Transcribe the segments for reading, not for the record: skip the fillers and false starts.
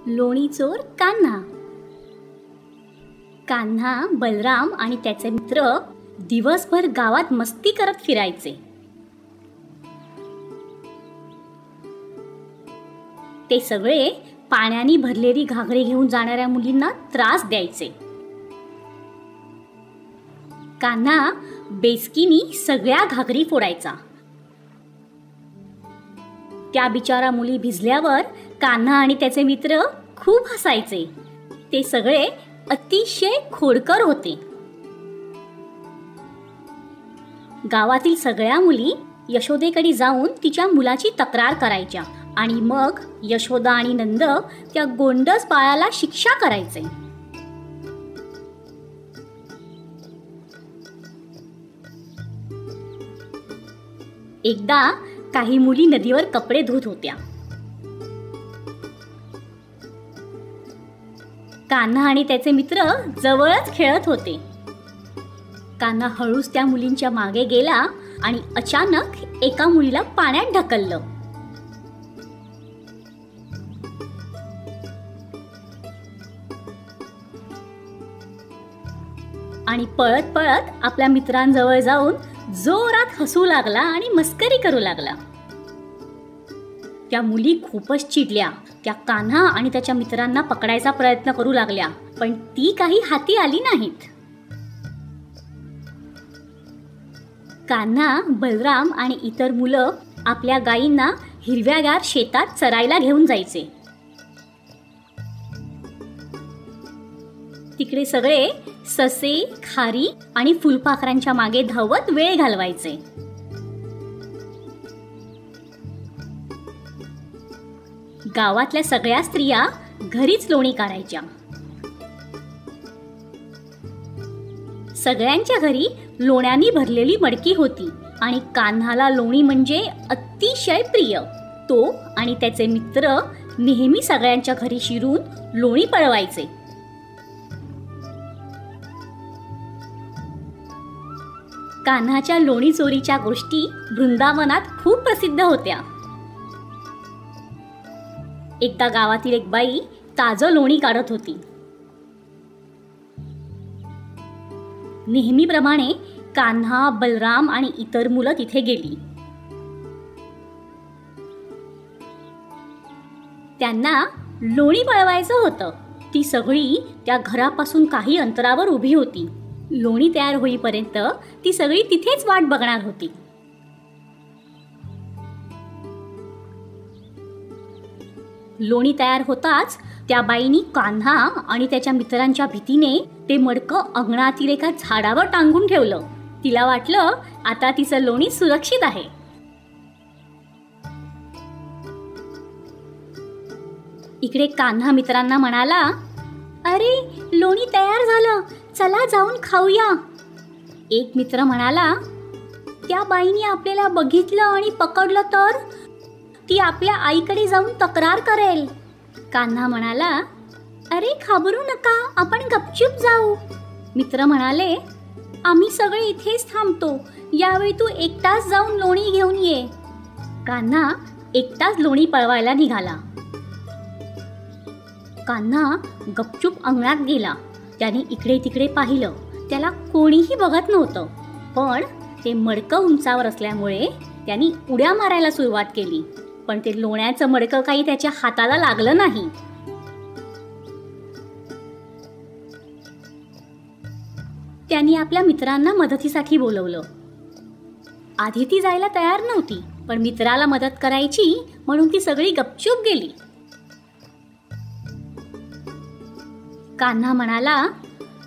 लोणी चोर कान्हा. कान्हा, बलराम आणि त्याचे मित्र दिवसभर गावात मस्ती करत फिरायचे. ते सगळे पाण्याने भरलेली घागरे घेऊन जाणाऱ्या मुलींना त्रास द्यायचे. कान्हा बेसकीनी सगळ्या घागरी फोडायचा. त्या बिचारा मुली भिजल्यावर कान्हा आणि त्याचे मित्र खूप हसायचे. ते सगळे अतिशय खोडकर होते. गावातील सगळ्या मुली यशोदेकडे जाऊन तिच्या मुलाची तक्रार करायच्या आणि मग यशोदा आणि नंद त्या गोंडस बाळाला शिक्षा करायचे. एकदा काही मुली नदीवर कपडे धुत होत्या. कान्हा आणि त्याचे मित्र जवळच खेळत होते. कान्हा हळूच त्या मुलींच्या मागे गेला आणि अचानक एका मुलीला पाण्यात ढकललं. आणि पळत पळत आपल्या मित्रांजवळ जाऊन जोरात हसू लागला आणि मस्करी करू लागला. त्या मुली खूपच चिडल्या. त्या कान्हा आणि त्याच्या मित्रांना पकडायचा प्रयत्न करू लागल्या, पण ती काही हाती आली नाहीत. कान्हा, बलराम आणि इतर मुलं आपल्या गायींना हिरव्यागार शेतात चरायला घेऊन जायचे. तिकडे सगळे ससे, खारी आणि फुलपाखरांच्या मागे धावत वेळ घालवायचे. गावातल्या सगळ्या स्त्रिया घरीच लोणी काढायच्या. सगळ्यांच्या घरी लोण्यानी भरलेली मडकी होती आणि कान्हाला लोणी म्हणजे अतिशय प्रिय. तो आणि त्याचे मित्र नेहमी सगळ्यांच्या घरी शिरून लोणी पळवायचे. कान्हाच्या लोणी चोरीच्या गोष्टी वृंदावनात खूप प्रसिद्ध होत्या. एकदा गावातील एक बाई ताजं लोणी काढत होती. नेहमीप्रमाणे कान्हा, बलराम आणि इतर मुलं तिथे गेली. त्यांना लोणी पळवायचं होतं. ती सगळी त्या घरापासून काही अंतरावर उभी होती. लोणी तयार होईपर्यंत ती सगळी तिथेच वाट बघणार होती. लोणी तयार होताच त्या बाईनी कान्हा आणि त्याच्या मित्रांच्या भीतीने ते मडकं अंगणातील एका झाडावर टांगून ठेवलं. तिला वाटलं आता तिचं लोणी सुरक्षित आहे. इकडे कान्हा मित्रांना म्हणाला, अरे लोणी तयार झालं, चला जाऊन खाऊया. एक मित्र म्हणाला, त्या बाईने आपल्याला बघितलं आणि पकडलं तर ती आपल्या आईकडे जाऊन तक्रार करेल. कान्हा म्हणाला, अरे घाबरू नका, आपण गपचूप जाऊ. मित्र म्हणाले, आम्ही सगळे इथेच थांबतो, यावेळी तू एकटाच जाऊन लोणी घेऊन ये. कान्हा एकटाच लोणी पळवायला निघाला. कान्हा गपचूप अंगणात गेला. त्याने इकडे तिकडे पाहिलं. त्याला कोणीही बघत नव्हतं, पण ते मडकं उंचावर असल्यामुळे त्यांनी उड्या मारायला सुरुवात केली. पण ते लोण्याचं मडकं काही त्याच्या हाताला लागलं नाही. त्यांनी आपल्या मित्रांना मदतीसाठी बोलवलं. आधी ती जायला तयार नव्हती, पण मित्राला मदत करायची म्हणून ती सगळी गपचूप गेली. कान्हा म्हणाला,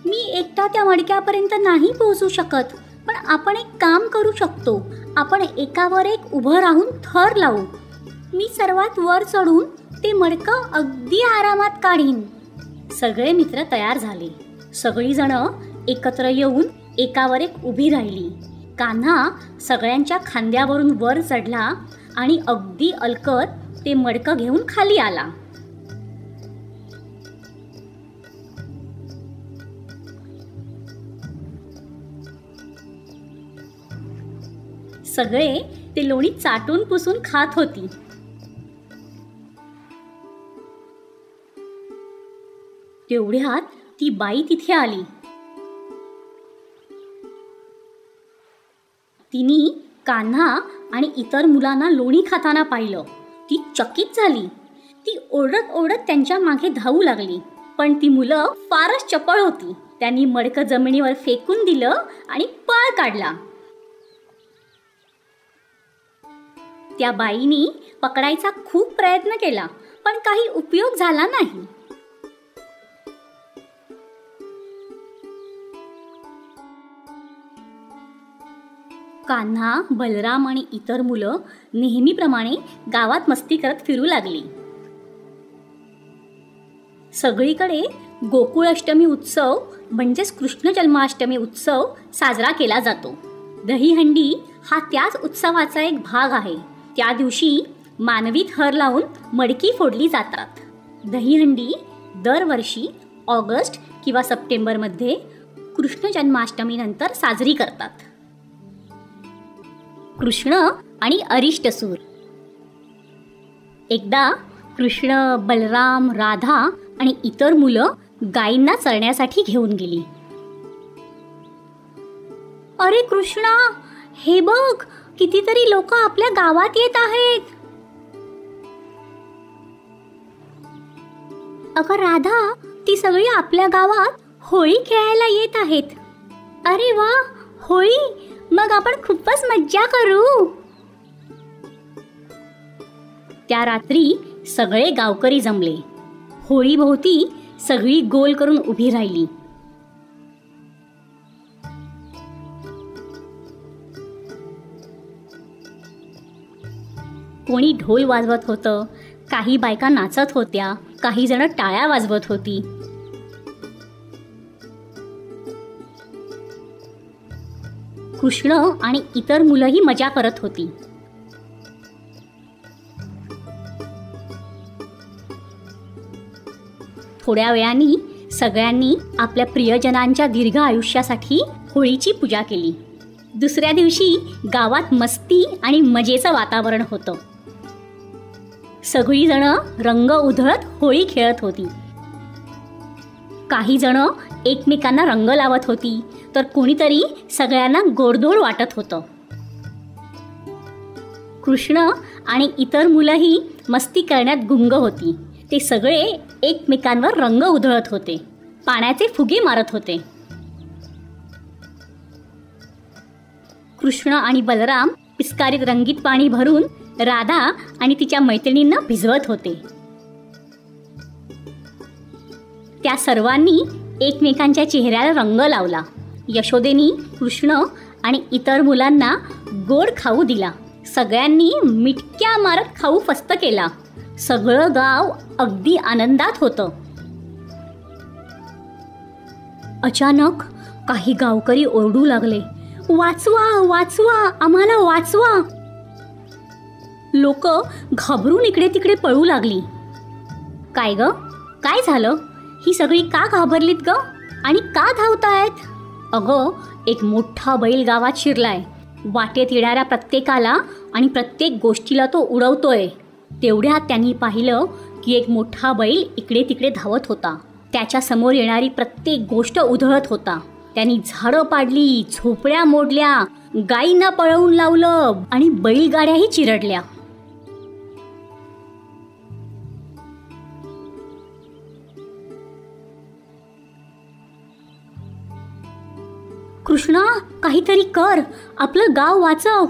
मी एकटा त्या मडक्यापर्यंत नाही पोहोचू शकत, पण आपण एक काम करू शकतो. आपण एकावर एक उभं राहून थर लावू. मी सर्वात वर चढून ते मडकं अगदी आरामात काढीन. सगळे मित्र तयार झाले. सगळी जण एकत्र येऊन एकावर एक उभी राहिली. कान्हा सगळ्यांच्या खांद्यावरून वर चढला आणि अगदी अलकत ते मडकं घेऊन खाली आला. सगळे ते लोणी चाटून पुसून खात होती. तेवढ्यात ती बाई तिथे आली. तिने कान्हा आणि इतर मुलांना लोणी खाताना पाहिलं. ती चकित झाली. ती ओरडत ओरडत त्यांच्या मागे धावू लागली. पण ती मुलं फारच चपळ होती. त्यांनी मडकं जमिनीवर फेकून दिलं आणि पळ काढला. त्या बाईनी पकडायचा खूप प्रयत्न केला, पण काही उपयोग झाला नाही. कान्हा, बलराम आणि इतर मुलं नेहमीप्रमाणे गावात मस्ती करत फिरू लागली. सगळीकडे गोकुळाष्टमी उत्सव म्हणजेच कृष्ण जन्माष्टमी उत्सव साजरा केला जातो. दहीहंडी हा त्याच उत्सवाचा एक भाग आहे. त्या दिवशी मानवी थर लावून मडकी फोडली जातात. दहीहंडी दरवर्षी ऑगस्ट किंवा सप्टेंबरमध्ये कृष्ण जन्माष्टमीनंतर साजरी करतात. कृष्ण आणि अरिष्टसूर. एकदा कृष्ण, बलराम, राधा आणि इतर मुलं गायींना चरण्यासाठी घेऊन गेली. अरे कृष्णा, हे बघ, कितीतरी लोक आपल्या गावात येत आहेत. अगं राधा, ती सगळी आपल्या गावात होळी खेळायला येत आहेत. अरे वा, होळी! मग आपण खूपच मज्जा करू. त्या रात्री सगळे गावकरी जमले. होळीभोवती सगळी गोल करून उभी राहिली. कोणी ढोल वाजवत होतं, काही बायका नाचत होत्या, काही जण टाळ्या वाजवत होती. कृष्ण आणि इतर मुलंही मजा करत होती. थोड्या वेळाने सगळ्यांनी आपल्या प्रियजनांच्या दीर्घ आयुष्यासाठी होळीची पूजा केली. दुसऱ्या दिवशी गावात मस्ती आणि मजेचं वातावरण होतं. सगळी जण रंग उधळत होळी खेळत होती. काही जण एकमेकांना रंग लावत होती, तर कोणीतरी सगळ्यांना गोडधोड वाटत होतं. कृष्ण आणि इतर मुलंही मस्ती करण्यात गुंग होती. ते सगळे एकमेकांवर रंग उधळत होते, पाण्याचे फुगे मारत होते. कृष्ण आणि बलराम पिचकारीत रंगीत पाणी भरून राधा आणि तिच्या मैत्रिणींना भिजवत होते. त्या सर्वांनी एकमेकांच्या चेहऱ्याला रंग लावला. यशोदेनी कृष्ण आणि इतर मुलांना गोड खाऊ दिला. सगळ्यांनी मिटक्या मारत खाऊ फस्त केला. सगळं गाव अगदी आनंदात होतं. अचानक काही गावकरी ओरडू लागले, वाचवा, वाचवा, आम्हाला वाचवा. लोक घाबरून इकडे तिकडे पळू लागली. काय ग, काय झालं? ही सगळी का घाबरलीत ग आणि का धावतायत? अगं, एक मोठा बैल गावात शिरलाय. वाटेत येणाऱ्या प्रत्येकाला आणि प्रत्येक गोष्टीला तो उडवतोय. तेवढ्यात त्यांनी पाहिलं की एक मोठा बैल इकडे तिकडे धावत होता. त्याच्या समोर येणारी प्रत्येक गोष्ट उधळत होता. त्यांनी झाडं पाडली, झोपड्या मोडल्या, गायींना पळवून लावलं आणि बैलगाड्याही चिरडल्या. कृष्णा, काहीतरी कर, आपलं गाव वाचव.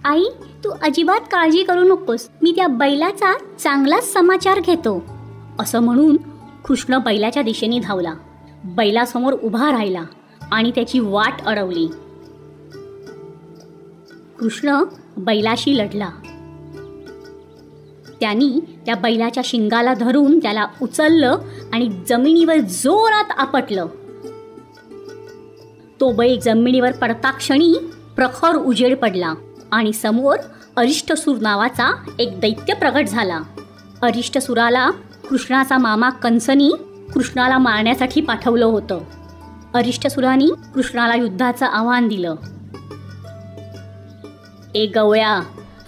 आई, तू अजिबात काळजी करू नकोस, मी त्या बैलाचा चांगलाच समाचार घेतो. असं म्हणून कृष्ण बैलाच्या दिशेने धावला. बैलासमोर उभा राहिला आणि त्याची वाट अडवली. कृष्ण बैलाशी लढला. त्यांनी त्या बैलाच्या शिंगाला धरून त्याला उचललं आणि जमिनीवर जोरात आपटलं. तो बैल जमिनीवर पडता क्षणी प्रखर उजेड पडला आणि समोर अरिष्टसूर नावाचा एक दैत्य प्रगट झाला. अरिष्टसूराला कृष्णाचा मामा कंसनी कृष्णाला मारण्यासाठी पाठवलं होतं. अरिष्टसूराने कृष्णाला युद्धाचं आव्हान दिलं. ए गवळ्या,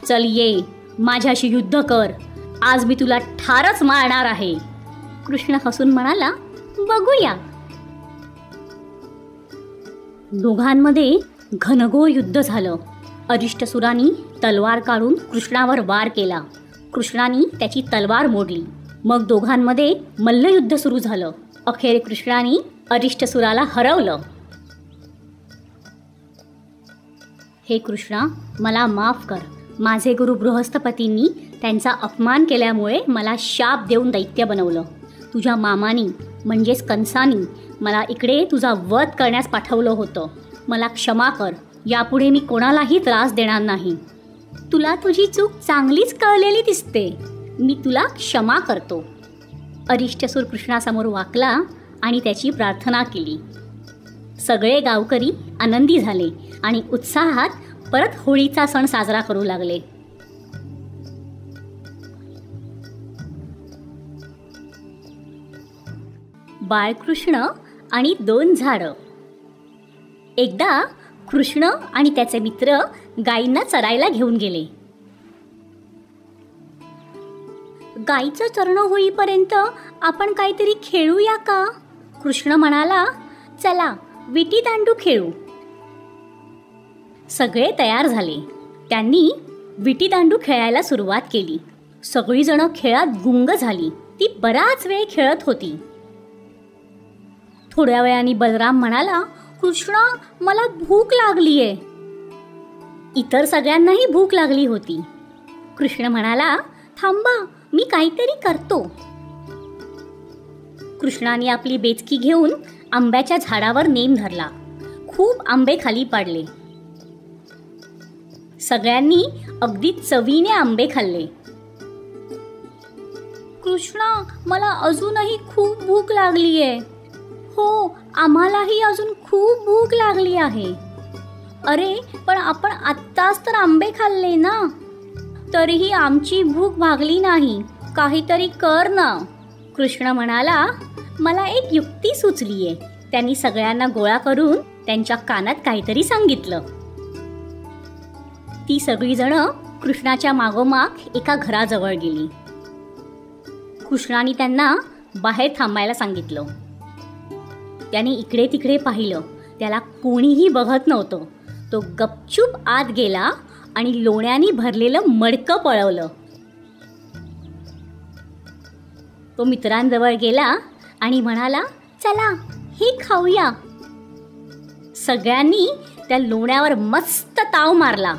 चल ये, माझ्याशी युद्ध कर. आज मी तुला ठारच मारणार आहे. कृष्ण हसून म्हणाला, बघूया. दोघांमध्ये घनघोर युद्ध झालं. अरिष्टसुरांनी तलवार काढून कृष्णावर वार केला. कृष्णाने त्याची तलवार मोडली. मग दोघांमध्ये मल्लयुद्ध सुरू झालं. अखेर कृष्णाने अरिष्टसुराला हरवलं. हे कृष्णा, मला माफ कर. माझे गुरु बृहस्पतींनी त्यांचा अपमान केल्यामुळे मला शाप देऊन दैत्य बनवलं. तुझ्या मामानी म्हणजेच कंसानी मला इकडे तुझा वध करण्यास पाठवलं होतं. मला क्षमा कर. यापुढे मी कोणालाही त्रास देणार नाही. तुला तुझी चूक चांगलीच कळलेली दिसते. मी तुला क्षमा करतो. अरिष्टसूर कृष्णासमोर वाकला आणि त्याची प्रार्थना केली. सगळे गावकरी आनंदी झाले आणि उत्साहात परत होळीचा सण साजरा करू लागले. बाळकृष्ण आणि 2 झाडं. एकदा कृष्ण आणि त्याचे मित्र गायींना चरायला घेऊन गेले. गायीचं चरणं होईपर्यंत आपण काहीतरी खेळूया का? कृष्ण म्हणाला, चला विटी दांडू खेळू. सगळे तयार झाले. त्यांनी विटी दांडू खेळायला सुरुवात केली. सगळीजणं खेळात गुंग झाली. ती बराच वेळ खेळत होती. थोड्या वेळाने बलराम म्हणाला, कृष्णा, मला भूक लागलीये. इतर सगळ्यांनाही भूक लागली होती. कृष्ण म्हणाला, थांबा, मी काहीतरी करतो. कृष्णाने आपली बेचकी घेऊन आंब्याच्या झाडावर नेम धरला. खूप आंबे खाली पाडले. सगळ्यांनी अगदी चवीने आंबे खाल्ले. कृष्णा, मला अजूनही खूप भूक लागलीये. हो, आम्हालाही अजून खूप भूक लागली आहे. अरे, पण आपण आत्ताच तर आंबे खाल्ले ना. तरीही आमची भूक भागली नाही. काहीतरी कर ना. कृष्ण म्हणाला, मला एक युक्ती सुचलीये. त्यांनी सगळ्यांना गोळा करून त्यांच्या कानात काहीतरी सांगितलं. ती सगळीजणं कृष्णाच्या मागोमाग एका घराजवळ गेली. कृष्णाने त्यांना बाहेर थांबायला सांगितलं. त्याने इकडे तिकडे पाहिलं. त्याला कोणीही बघत नव्हतं. तो गपचूप आत गेला आणि लोण्याने भरलेलं मडकं पळवलं. तो मित्रांजवळ गेला आणि म्हणाला, चला हे खाऊया. सगळ्यांनी त्या लोण्यावर मस्त ताव मारला.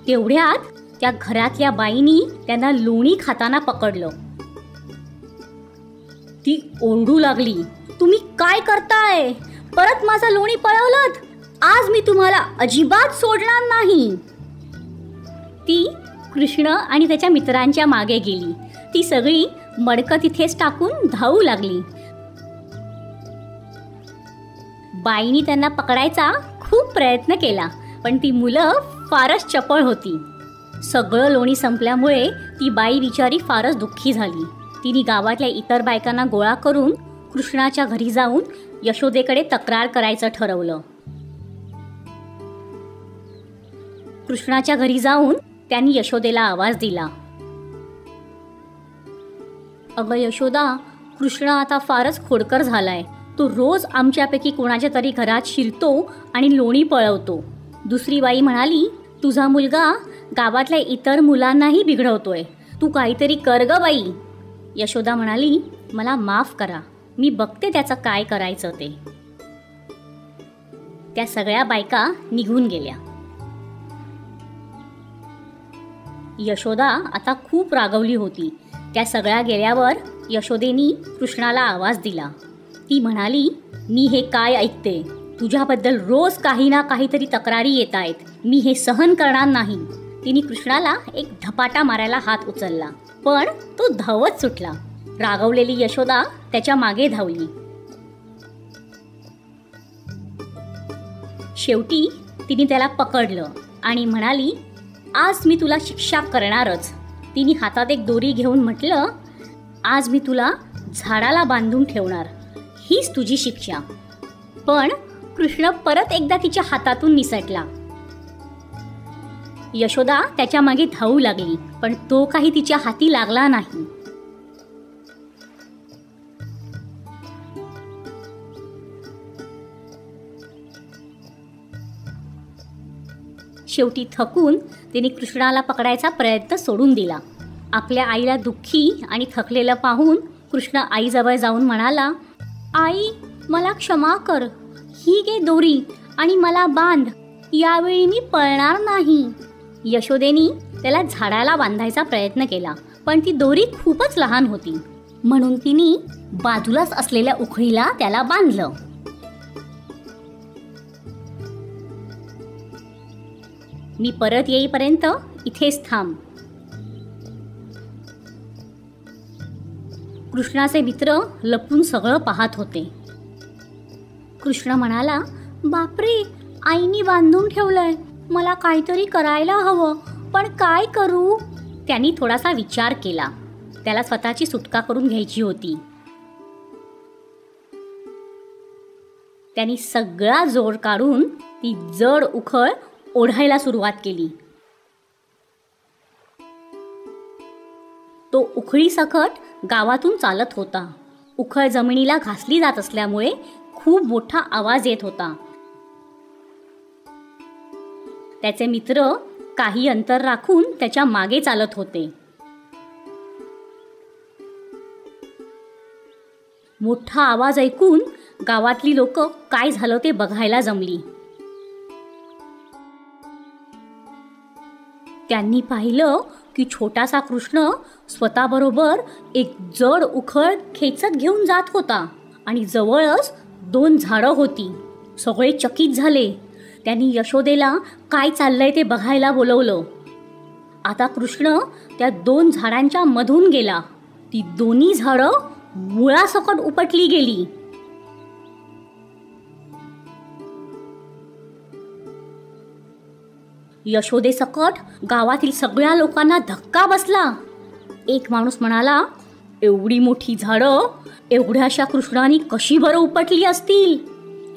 तेवढ्यात त्या घरातल्या बाईनी त्यांना लोणी खाताना पकडलं. ती ओरडू लागली, तुम्ही काय करताय? परत माझा लोणी पळवलत. आज मी तुम्हाला अजिबात सोडणार नाही. ती कृष्ण आणि त्याच्या मित्रांच्या मागे गेली. ती सगळी मडकं तिथेच टाकून धावू लागली. बाईनी त्यांना पकडायचा खूप प्रयत्न केला, पण ती मुलं फारच चपळ होती. सगळं लोणी संपल्यामुळे ती बाई बिचारी फारच दुःखी झाली. तिने गावातल्या इतर बायकांना गोळा करून कृष्णाच्या घरी जाऊन यशोदेकडे तक्रार करायचं ठरवलं. कृष्णाच्या घरी जाऊन त्यांनी यशोदेला आवाज दिला, अगं यशोदा, कृष्ण आता फारच खोडकर झालाय. तो रोज आमच्यापैकी कोणाच्या तरी घरात शिरतो आणि लोणी पळवतो. दुसरी बाई म्हणाली, तुझा मुलगा गावातल्या इतर मुलांनाही बिघडवतोय. तू काहीतरी कर ग बाई. यशोदा म्हणाली, मला माफ करा. मी बघते त्याचं काय करायचं ते. त्या सगळ्या बायका निघून गेल्या. यशोदा आता खूप रागवली होती. त्या सगळ्या गेल्यावर यशोदेनी कृष्णाला आवाज दिला. ती म्हणाली, मी हे काय ऐकते? तुझ्याबद्दल रोज काही ना काहीतरी तक्रारी येत आहेत. मी हे सहन करणार नाही. तिने कृष्णाला एक धपाटा मारायला हात उचलला, पण तो धावत सुटला. रागवलेली यशोदा त्याच्या मागे धावली. शेवटी तिने त्याला पकडलं आणि म्हणाली, आज मी तुला शिक्षा करणारच. तिने हातात एक दोरी घेऊन म्हटलं, आज मी तुला झाडाला बांधून ठेवणार. हीच तुझी शिक्षा. पण कृष्ण परत एकदा तिच्या हातातून निसटला. यशोदा त्याच्या मागे धावू लागली, पण तो काही तिच्या हाती लागला नाही. शेवटी थकून तिने कृष्णाला पकडायचा प्रयत्न सोडून दिला. आपल्या आईला दुःखी आणि थकलेलं पाहून कृष्ण आईजवळ जाऊन म्हणाला, आई, मला क्षमा कर. ही घे दोरी आणि मला बांध. यावेळी मी पळणार नाही. यशोदेनी त्याला झाडाला बांधायचा प्रयत्न केला, पण ती दोरी खूपच लहान होती, म्हणून तिने बाजूलाच असलेल्या उखळीला त्याला बांधलं. मी परत येईपर्यंत इथेच थांब. कृष्णाचे मित्र लपून सगळं पाहत होते. कृष्ण म्हणाला, बापरे, आईनी बांधून ठेवलंय. मला काहीतरी करायला हवं, पण काय करू? त्यांनी थोडासा विचार केला. त्याला स्वतःची सुटका करून घ्यायची होती. त्यांनी सगळा जोर काढून ती जड उखळ ओढायला सुरुवात केली. तो उखळी सकट गावातून चालत होता. उखळ जमिनीला घासली जात असल्यामुळे खूप मोठा आवाज येत होता. त्याचे मित्र काही अंतर राखून त्याच्या मागे चालत होते. मोठा आवाज ऐकून गावातली लोक काय झालं ते बघायला जमली. त्यांनी पाहिलं की छोटासा कृष्ण स्वतःबरोबर एक जड उखळ खेचत घेऊन जात होता आणि जवळच 2 झाडं होती. सगळे चकित झाले. त्यांनी यशोदेला काय चाललंय ते बघायला बोलवलं. आता कृष्ण त्या 2 झाडांच्या मधून गेला. ती दोन्ही झाडं मुळासकट उपटली गेली. यशोदेसकट गावातील सगळ्या लोकांना धक्का बसला. एक माणूस म्हणाला, एवढी मोठी झाडं एवढ्याशा कृष्णाने कशी बरं उपटली असतील?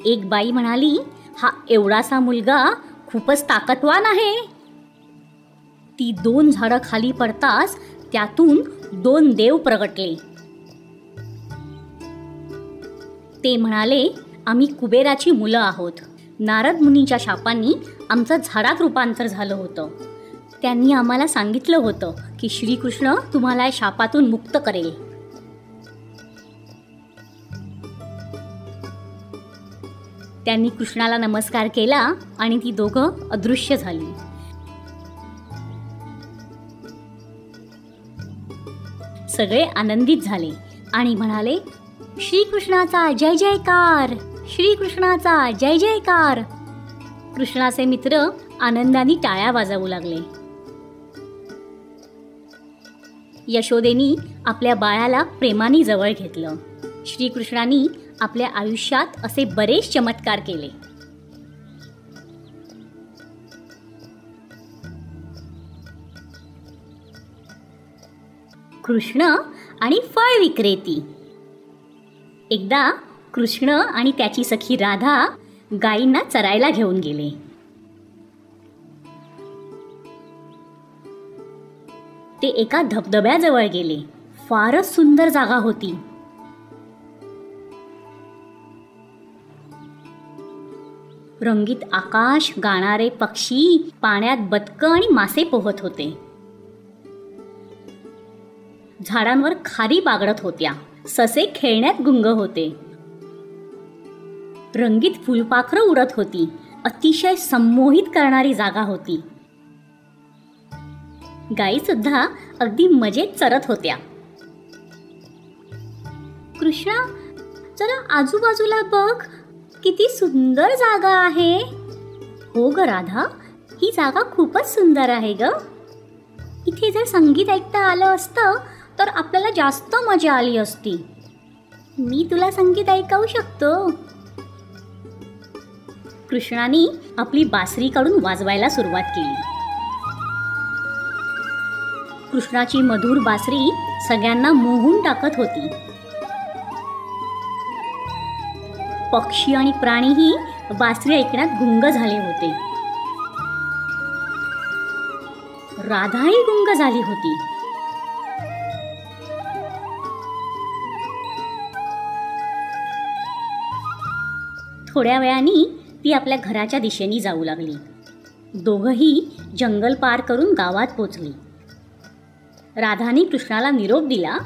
एक बाई म्हणाली, हा एवढासा मुलगा खूपच ताकदवान आहे. ती 2 झाडं खाली पडताच त्यातून 2 देव प्रगटले. ते म्हणाले, आम्ही कुबेराची मुलं आहोत. नारद मुनीच्या शापांनी आमचं झाडात रूपांतर झालं होतं. त्यांनी आम्हाला सांगितलं होतं की श्रीकृष्ण तुम्हाला या शापातून मुक्त करेल. त्यांनी कृष्णाला नमस्कार केला आणि ती दोघं अदृश्य झाली. सगळे आनंदित झाले आणि म्हणाले, श्रीकृष्णाचा जय जयकार, श्रीकृष्णाचा जय जयकार. कृष्णाचे मित्र आनंदाने टाळ्या वाजवू लागले. यशोदेनी आपल्या बाळाला प्रेमाने जवळ घेतलं. श्रीकृष्णांनी आपल्या आयुष्यात असे बरेच चमत्कार केले. कृष्ण आणि फळ विक्रेती. एकदा कृष्ण आणि त्याची सखी राधा गायींना चरायला घेऊन गेले. ते एका धबधब्याजवळ गेले. फारच सुंदर जागा होती. रंगीत आकाश, गाणारे पक्षी, पाण्यात बदकं आणि मासे पोहत होते. झाडांवर खारी बागडत होत्या. ससे खेळण्यात गुंग होते. रंगीत फुलपाखरं उडत होती. अतिशय संमोहित करणारी जागा होती. गायी सुद्धा अगदी मजेत चरत होत्या. कृष्णा, जरा आजूबाजूला बघ, किती सुंदर जागा आहे. हो ग राधा, ही जागा खूपच सुंदर आहे ग. इथे जर संगीत ऐकता आलं असतं तर आपल्याला जास्त मजा आली असती. मी तुला संगीत ऐकवू शकतो. कृष्णाने आपली बासरी काढून वाजवायला सुरुवात केली. कृष्णाची मधुर बासरी सगळ्यांना मोहून टाकत होती. पक्षी आणि प्राणीही बासरी ऐकण्यात गुंग झाले होते. राधाही गुंग झाली होती. थोड्या वेळाने ती आपल्या घराच्या दिशेने जाऊ लागली. दोघंही जंगल पार करून गावात पोचली. राधाने कृष्णाला निरोप दिला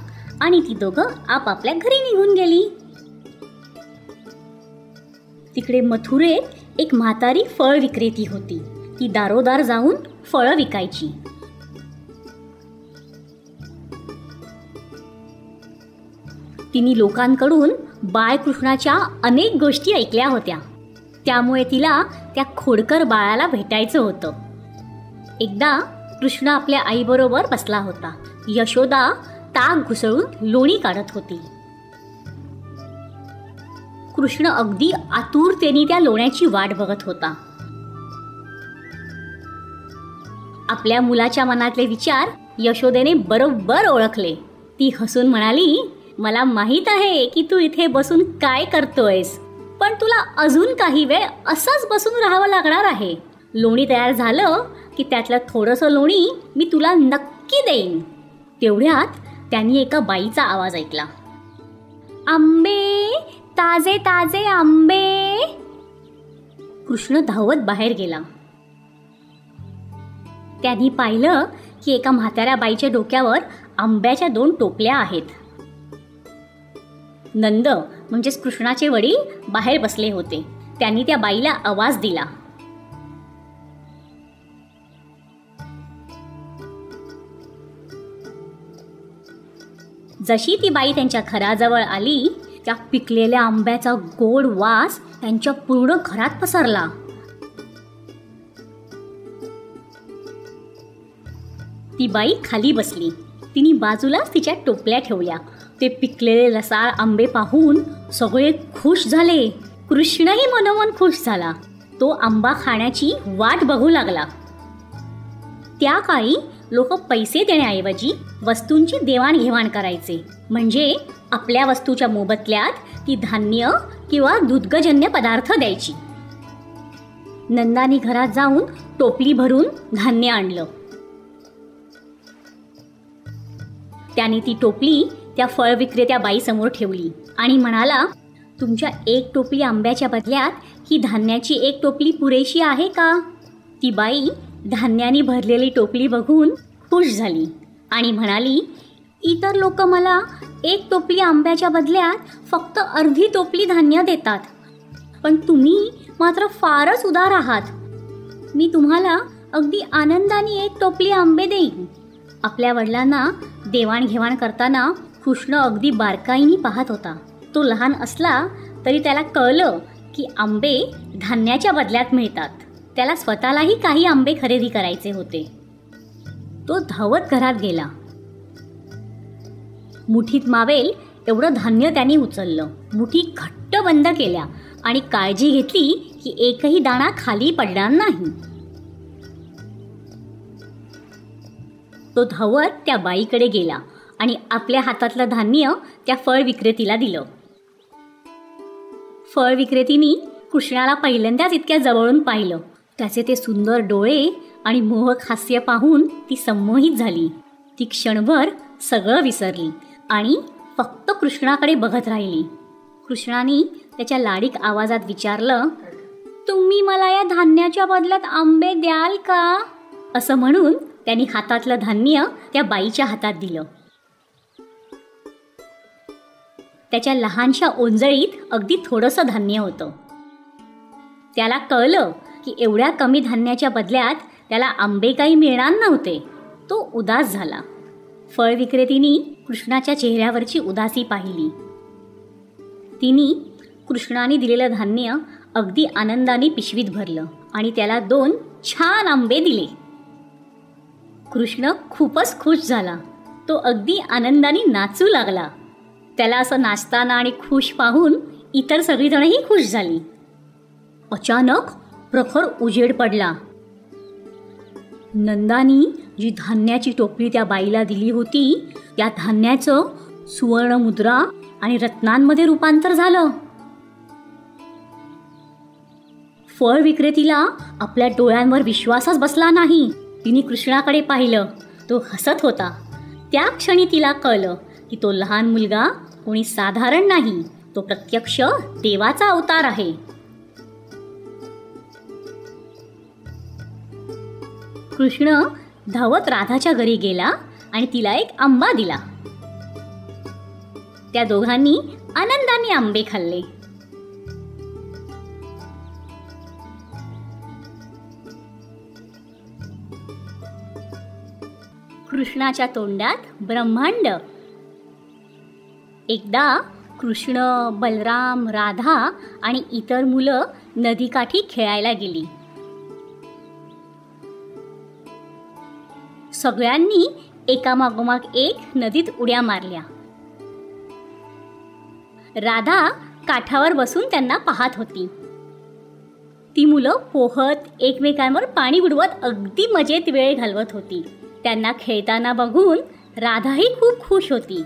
आणि ती दोघं आपापल्या घरी निघून गेली. तिकडे मथुरेत एक म्हातारी फळ विक्रेती होती. ती दारोदार जाऊन फळं विकायची. तिने लोकांकडून बाळकृष्णाच्या अनेक गोष्टी ऐकल्या होत्या. त्यामुळे तिला त्या खोडकर बाळाला भेटायचं होतं. एकदा कृष्ण आपल्या आईबरोबर बसला होता. यशोदा ताक घुसळून लोणी काढत होती. कृष्ण अगदी आतुरतेने त्या लोण्याची वाट बघत होता. आपल्या मुलाच्या मनातले विचार यशोदेने बरोबर ओळखले. ती हसून म्हणाली, मला माहीत आहे की तू इथे बसून काय करतोयस, पण तुला अजून काही वेळ असंच बसून राहावं लागणार आहे. लोणी तयार झालं की त्यातलं थोडंसं लोणी मी तुला नक्की देईन. तेवढ्यात त्यांनी एका बाईचा आवाज ऐकला, आंबे, ताजे ताजे आंबे. कृष्ण धावत बाहेर गेला. त्यांनी पाहिलं की एका म्हाताऱ्या बाईच्या डोक्यावर आंब्याच्या 2 टोपल्या आहेत. नंद म्हणजेच कृष्णाचे वडील बाहेर बसले होते. त्यांनी त्या बाईला आवाज दिला. जशी ती बाई त्यांच्या घराजवळ आली, त्या पिकलेल्या आंब्याचा गोड वास त्यांच्या पूर्ण घरात पसरला. ती बाई खाली बसली. तिने बाजूलाच तिच्या टोपल्या ठेवल्या. ते पिकलेले रसाळ आंबे पाहून सगळे खुश झाले. कृष्णही मनोमन खुश झाला. तो आंबा खाण्याची वाट बघू लागला. त्या काळी लोक पैसे देण्याऐवजी वस्तूंची देवाणघेवाण करायचे. म्हणजे आपल्या वस्तूच्या मोबदल्यात ती धान्य किंवा दुग्धजन्य पदार्थ द्यायची. नंदानी घरात जाऊन टोपली भरून धान्य आणलं. त्याने ती टोपली त्या फळ विक्रेत्या बाईसमोर ठेवली आणि म्हणाला, तुमच्या 1 टोपली आंब्याच्या बदल्यात ही धान्याची 1 टोपली पुरेशी आहे का? ती बाई धान्याने भरलेली टोपली बघून खुश झाली आणि म्हणाली, इतर लोक मला 1 टोपली आंब्याच्या बदल्यात फक्त अर्धी टोपली धान्य देतात, पण तुम्ही मात्र फारच उदार आहात. मी तुम्हाला अगदी आनंदाने 1 टोपली आंबे देईन. आपल्या वडिलांना देवाणघेवाण करताना कृष्ण अगदी बारकाईने पाहत होता. तो लहान असला तरी त्याला कळलं की आंबे धान्याच्या बदल्यात मिळतात. त्याला स्वतःलाही काही आंबे खरेदी करायचे होते. तो धावत घरात गेला. मुठीत मावेल एवढं धान्य त्याने उचललं. मुठी घट्ट बंद केल्या आणि काळजी घेतली की एकही दाणा खाली पडणार नाही. तो धावत त्या बाईकडे गेला आणि आपल्या हातातलं धान्य त्या फळ विक्रेतीला दिलं. फळ विक्रेतीने कृष्णाला पहिल्यांदाच इतक्या जवळून पाहिलं. त्याचे ते सुंदर डोळे आणि मोहक हास्य पाहून ती संमोहित झाली. ती क्षणभर सगळं विसरली आणि फक्त कृष्णाकडे बघत राहिली. कृष्णाने त्याच्या लाडीक आवाजात विचारलं, तुम्ही मला या धान्याच्या बदल्यात आंबे द्याल का? असं म्हणून त्यांनी हातातलं धान्य त्या बाईच्या हातात दिलं. त्याच्या लहानशा ओंजळीत अगदी थोडंसं धान्य होतं. त्याला कळलं की एवढ्या कमी धान्याच्या बदल्यात त्याला आंबे काही मिळणार नव्हते. तो उदास झाला. फळ विक्रेतीने कृष्णाच्या चेहऱ्यावरची उदासी पाहिली. तिने कृष्णाने दिलेलं धान्य अगदी आनंदाने पिशवीत भरलं आणि त्याला 2 छान आंबे दिले. कृष्ण खूपच खुश झाला. तो अगदी आनंदाने नाचू लागला. त्याला असं नाचताना आणि खुश पाहून इतर सगळीजणही खुश झाली. अचानक प्रखर उजेड पडला. नंदानी जी धान्याची टोपली त्या बाईला दिली होती त्या धान्याचं सुवर्ण मुद्रा आणि रत्नांमध्ये रूपांतर झालं. फळ विक्रेतीला आपल्या डोळ्यांवर विश्वासच बसला नाही. तिने कृष्णाकडे पाहिलं. तो हसत होता. त्या क्षणी तिला कळलं की तो लहान मुलगा कोणी साधारण नाही, तो प्रत्यक्ष देवाचा अवतार आहे. कृष्ण धावत राधाच्या घरी गेला आणि तिला एक आंबा दिला. त्या दोघांनी आनंदाने आंबे खाल्ले. कृष्णाच्या तोंडात ब्रह्मांड. एकदा कृष्ण, बलराम, राधा आणि इतर मुलं नदीकाठी खेळायला गेली. सगळ्यांनी एकामागोमाग एक नदीत उड्या मारल्या. राधा काठावर बसून त्यांना पाहत होती. ती मुलं पोहत एकमेकांवर पाणी उडवत अगदी मजेत वेळ घालवत होती. त्यांना खेळताना बघून राधाही खूप खुश होती.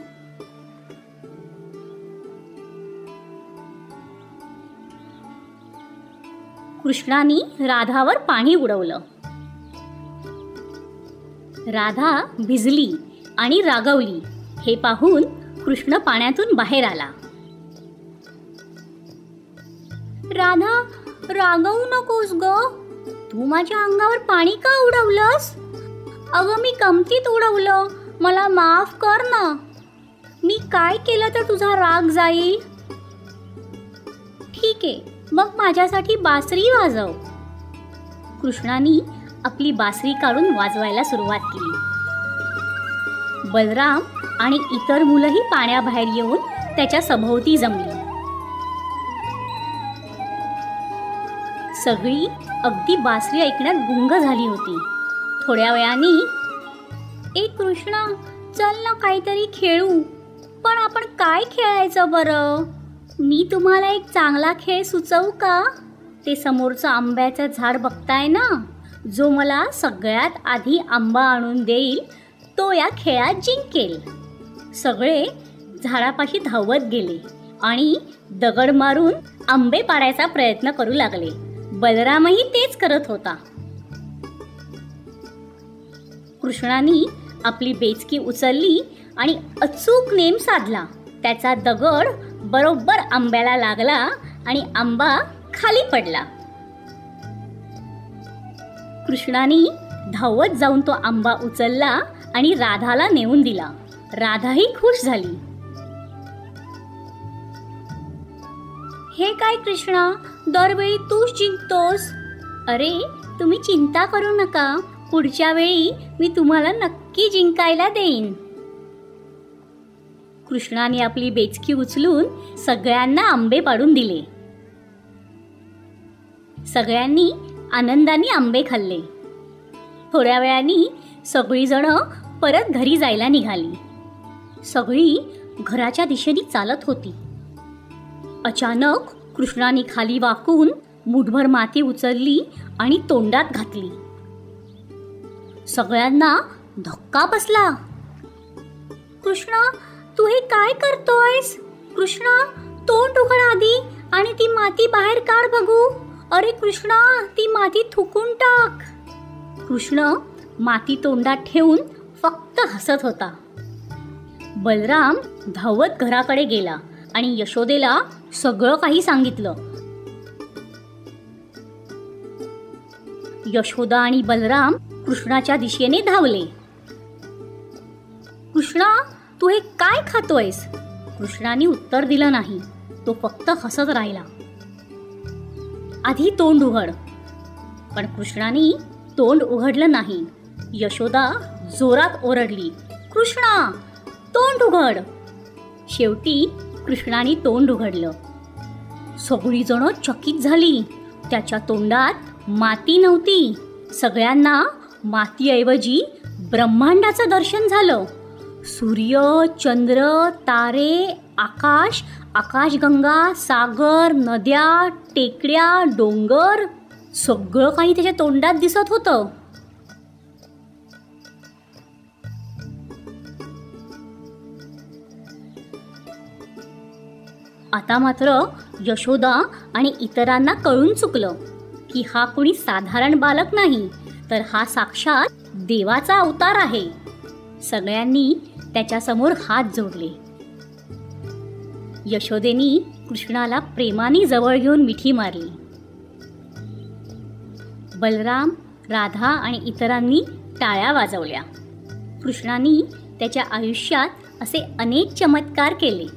कृष्णाने राधावर पाणी उडवलं. राधा भिजली आणि रागावली. हे पाहून कृष्ण पाण्यातून बाहेर आला. राधा, रागावू नकोस ग. तू माझ्या अंगावर पाणी का उडवलंस? अगं, मी कमतीत उडवलं. मला माफ कर ना. मी काय केलं तर तुझा राग जाईल? ठीक आहे, मग माझ्यासाठी बासरी वाजव. कृष्णाने आपली बासरी काढून वाजवायला सुरुवात केली. बलराम आणि इतर मुलंही पाण्याबाहेर येऊन त्याच्या सभोवती जमली. सगळी अगदी बासरी ऐकण्यात गुंग झाली होती. थोड्या वेळाने, ए कृष्णा, चल ना काहीतरी खेळू. पण आपण काय खेळायचं बरं? मी तुम्हाला एक चांगला खेळ सुचवू का? ते समोरचं आंब्याचं झाड बघताय ना? जो मला सगळ्यात आधी आंबा आणून देईल तो या खेळात जिंकेल. सगळे झाडापाशी धावत गेले आणि दगड मारून आंबे पाडायचा प्रयत्न करू लागले. बलरामही तेच करत होता. कृष्णाने आपली बेचकी उचलली आणि अचूक नेम साधला. त्याचा दगड बरोबर आंब्याला लागला आणि आंबा खाली पडला. कृष्णाने धावत जाऊन तो आंबा उचलला आणि राधाला नेऊन दिला. राधाही खुश झाली. हे काय कृष्णा, दरवेळी तूच जिंकतोस. अरे, तुम्ही चिंता करू नका. पुढच्या वेळी मी तुम्हाला नक्की जिंकायला देईन. कृष्णाने आपली बेचकी उचलून सगळ्यांना आंबे पाडून दिले. सगळ्यांनी आनंदाने आंबे खाल्ले. थोड्या वेळाने सगळीजण परत घरी जायला निघाली. सगळी घराच्या दिशेने चालत होती. अचानक कृष्णाने खाली वाकून मुठभर माती उचलली आणि तोंडात घातली. सगळ्यांना धक्का बसला. कृष्णा, तू हे काय करतोयस? कृष्णा, तोंड उघड आधी आणि ती माती बाहेर काढ बघू. अरे कृष्णा, ती माती थुकून टाक. कृष्ण माती तोंडात ठेवून फक्त हसत होता. बलराम धावत घराकडे गेला आणि यशोदेला सगळं काही सांगितलं. यशोदा आणि बलराम कृष्णाच्या दिशेने धावले. कृष्णा, तू हे काय खातोयस? कृष्णाने उत्तर दिलं नाही. तो फक्त हसत राहिला. आधी तोंड उघड. पण कृष्णाने तोंड उघडलं नाही. यशोदा जोरात ओरडली, कृष्णा, तोंड उघड. शेवटी कृष्णाने तोंड उघडलं. सगळीजण चकित झाली. त्याच्या तोंडात माती नव्हती. सगळ्यांना मातीऐवजी ब्रह्मांडाचं दर्शन झालं. सूर्य, चंद्र, तारे, आकाश, आकाशगंगा, सागर, नद्या, टेकड्या, डोंगर सगळं काही त्याच्या तोंडात दिसत होतं. आता मात्र यशोदा आणि इतरांना कळून चुकलं की हा कोणी साधारण बालक नाही, तर हा साक्षात देवाचा अवतार आहे. सगळ्यांनी त्याच्यासमोर हात जोडले. यशोदेनी कृष्णाला प्रेमाने जवळ घेऊन मिठी मारली. बलराम, राधा आणि इतरांनी टाळ्या वाजवल्या. कृष्णाने त्याच्या आयुष्यात असे अनेक चमत्कार केले.